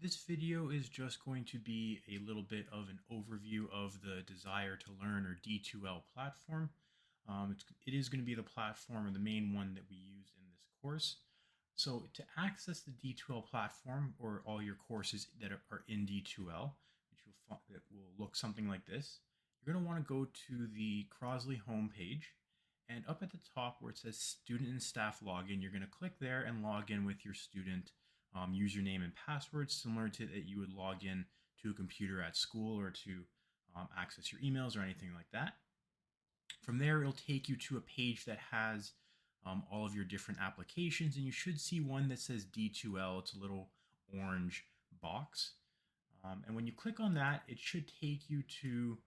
This video is just going to be a little bit of an overview of the Desire to Learn or D2L platform. It is going to be the platform or the main one that we use in this course. So to access the D2L platform or all your courses that are in D2L, that will look something like this, you're going to want to go to the Crosley homepage, and up at the top where it says Student and Staff Login, you're going to click there and log in with your student username and password, similar to that you would log in to a computer at school or to access your emails or anything like that. From there, it'll take you to a page that has all of your different applications, and you should see one that says D2L. It's a little orange box. And when you click on that, it should take you to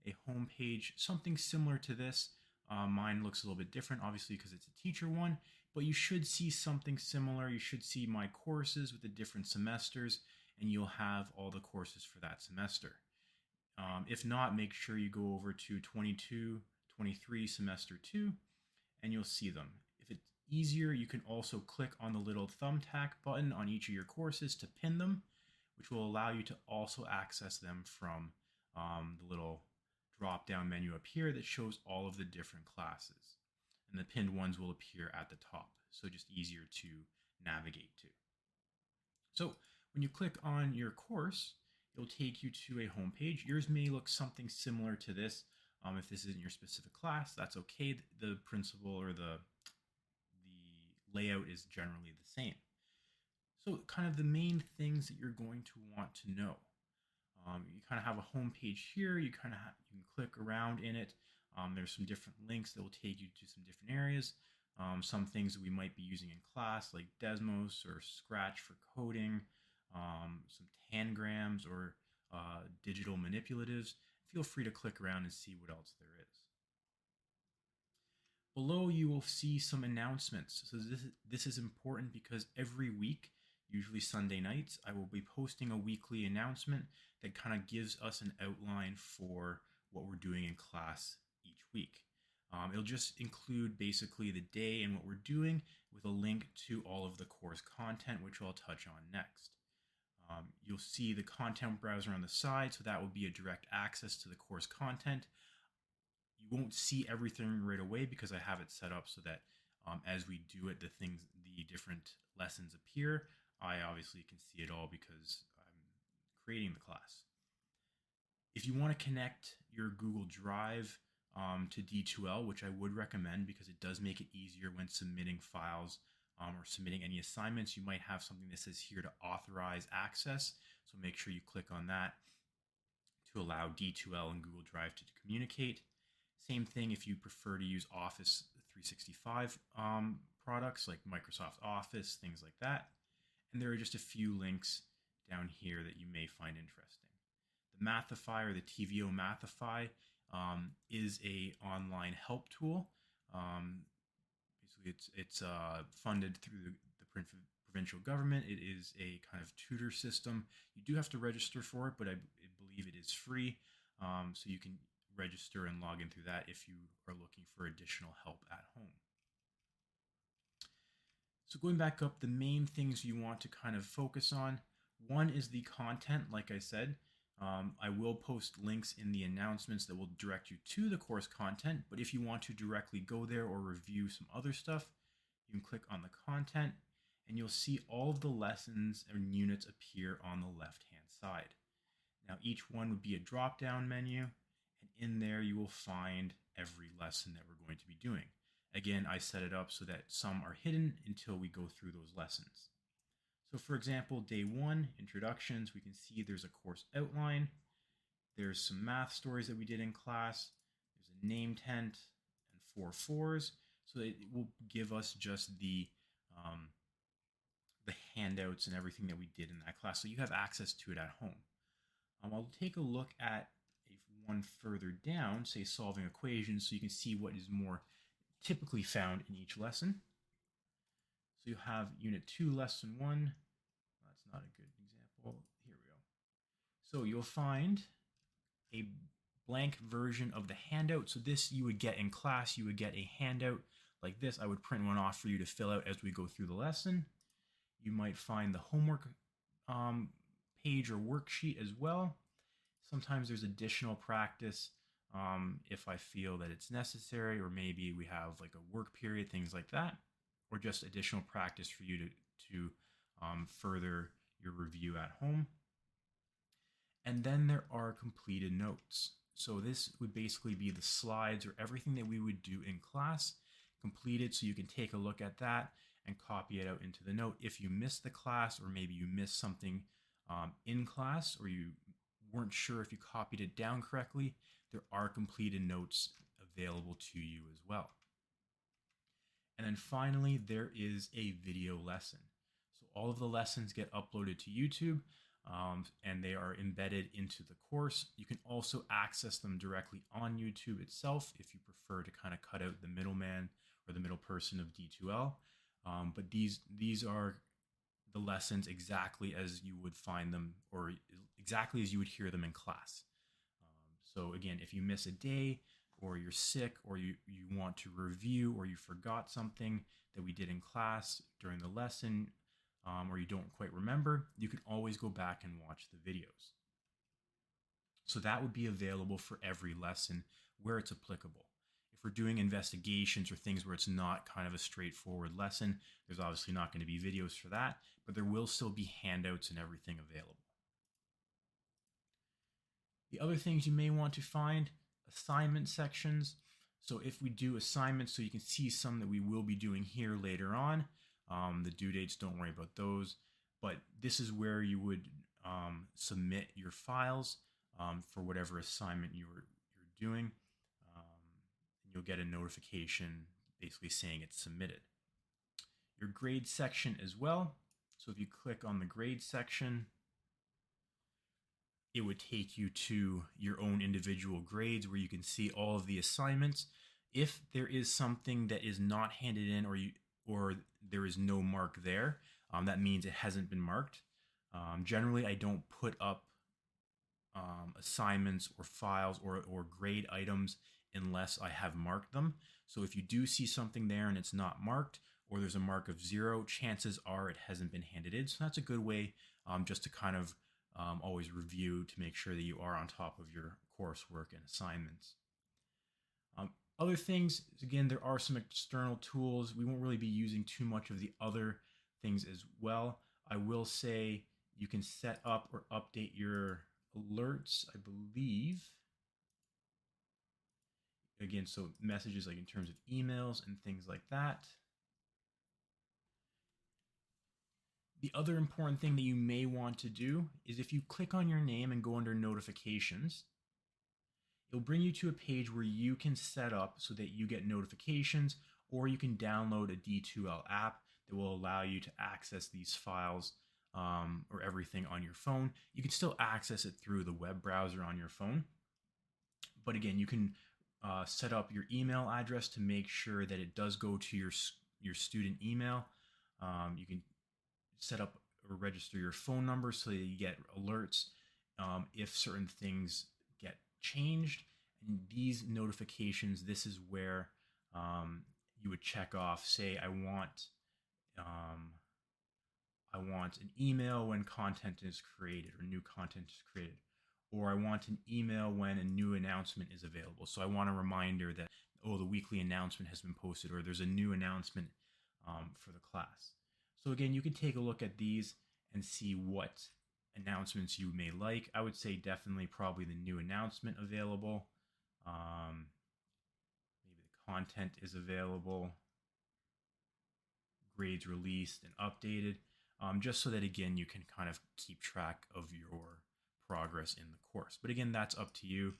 a home page, something similar to this. Mine looks a little bit different, obviously, because it's a teacher one, but you should see something similar. You should see my courses with the different semesters, and you'll have all the courses for that semester. If not, make sure you go over to 22, 23 semester 2, and you'll see them. If it's easier, you can also click on the little thumbtack button on each of your courses to pin them, which will allow you to also access them from the little drop-down menu up here that shows all of the different classes. And the pinned ones will appear at the top, so just easier to navigate to. So when you click on your course, it'll take you to a home page. Yours may look something similar to this. If this isn't your specific class, that's okay. The principle or the layout is generally the same. So kind of the main things that you're going to want to know. You kind of have a home page here. You can click around in it. There's some different links that will take you to some different areas. Some things that we might be using in class, like Desmos or Scratch for coding, some tangrams or digital manipulatives. Feel free to click around and see what else there is. Below, you will see some announcements. So this is important because every week, usually Sunday nights, I will be posting a weekly announcement that kind of gives us an outline for what we're doing in class each week. It'll just include basically the day and what we're doing with a link to all of the course content, which I'll touch on next. You'll see the content browser on the side, so that will be a direct access to the course content. You won't see everything right away because I have it set up so that as we do it, the different lessons appear. I obviously can see it all because I'm creating the class. If you want to connect your Google Drive to D2L, which I would recommend because it does make it easier when submitting files or submitting any assignments, you might have something that says here to authorize access. So make sure you click on that to allow D2L and Google Drive to communicate. Same thing if you prefer to use Office 365 products like Microsoft Office, things like that. And there are just a few links down here that you may find interesting. The Mathify or the TVO Mathify is a online help tool. Basically, it's funded through the provincial government. It is a kind of tutor system. You do have to register for it, but I believe it is free. So you can register and log in through that if you are looking for additional help at home. So going back up, the main things you want to kind of focus on, one is the content, like I said. I will post links in the announcements that will direct you to the course content, but if you want to directly go there or review some other stuff, you can click on the content and you'll see all of the lessons and units appear on the left-hand side. Now each one would be a drop-down menu, and in there you will find every lesson that we're going to be doing. Again, I set it up so that some are hidden until we go through those lessons. So for example, day 1, introductions, we can see there's a course outline. There's some math stories that we did in class. There's a name tent and 4 fours. So it will give us just the handouts and everything that we did in that class. So you have access to it at home. I'll take a look at one further down, say solving equations, so you can see what is more typically found in each lesson. So you have Unit 2, Lesson 1. That's not a good example. Here we go. So you'll find a blank version of the handout. So this you would get in class. You would get a handout like this. I would print one off for you to fill out as we go through the lesson. You might find the homework page or worksheet as well. Sometimes there's additional practice if I feel that it's necessary, or maybe we have like a work period, things like that, or just additional practice for you to further your review at home. And then there are completed notes. So this would basically be the slides or everything that we would do in class completed, so you can take a look at that and copy it out into the note. If you missed the class, or maybe you missed something in class, or you weren't sure if you copied it down correctly, there are completed notes available to you as well. And then finally, there is a video lesson. So all of the lessons get uploaded to YouTube, and they are embedded into the course. You can also access them directly on YouTube itself if you prefer to kind of cut out the middleman or the middle person of D2L. But these are the lessons exactly as you would find them, or exactly as you would hear them in class. So again, if you miss a day, or you're sick, or you want to review, or you forgot something that we did in class during the lesson, or you don't quite remember, you can always go back and watch the videos. So that would be available for every lesson where it's applicable. If we're doing investigations or things where it's not kind of a straightforward lesson, there's obviously not going to be videos for that, but there will still be handouts and everything available. The other things you may want to find, assignment sections. So if we do assignments, so you can see some that we will be doing here later on. The due dates, don't worry about those, but this is where you would submit your files for whatever assignment you're doing. You'll get a notification basically saying it's submitted. Your grade section as well. So if you click on the grade section, it would take you to your own individual grades where you can see all of the assignments. If there is something that is not handed in, or there is no mark there, that means it hasn't been marked. Generally, I don't put up assignments or files or grade items unless I have marked them. So if you do see something there and it's not marked, or there's a mark of 0, chances are it hasn't been handed in. So that's a good way just to kind of always review to make sure that you are on top of your coursework and assignments. Other things, again, there are some external tools. We won't really be using too much of the other things as well. I will say you can set up or update your alerts, I believe. Again, so messages like in terms of emails and things like that. The other important thing that you may want to do is if you click on your name and go under notifications, it'll bring you to a page where you can set up so that you get notifications, or you can download a D2L app that will allow you to access these files or everything on your phone. You can still access it through the web browser on your phone. But again, you can set up your email address to make sure that it does go to your student email. You can set up or register your phone number so that you get alerts if certain things get changed. And these notifications, this is where you would check off, say, I want an email when content is created or new content is created, or I want an email when a new announcement is available. So I want a reminder that, oh, the weekly announcement has been posted, or there's a new announcement for the class. So again, you can take a look at these and see what announcements you may like. I would say definitely probably the new announcement available. Maybe the content is available, grades released and updated, just so that, again, you can kind of keep track of your progress in the course. But again, that's up to you,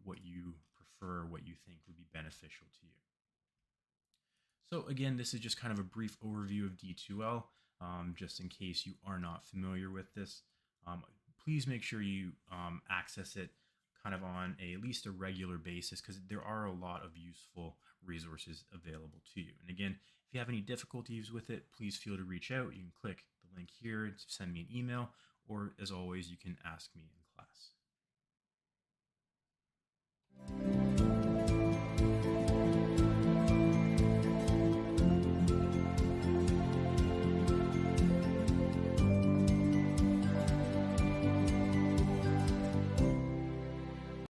what you prefer, what you think would be beneficial to you. So again, this is just kind of a brief overview of D2L, just in case you are not familiar with this. Please make sure you access it kind of on at least a regular basis, because there are a lot of useful resources available to you. And again, if you have any difficulties with it, please feel to reach out. You can click the link here to send me an email, or as always, you can ask me in class.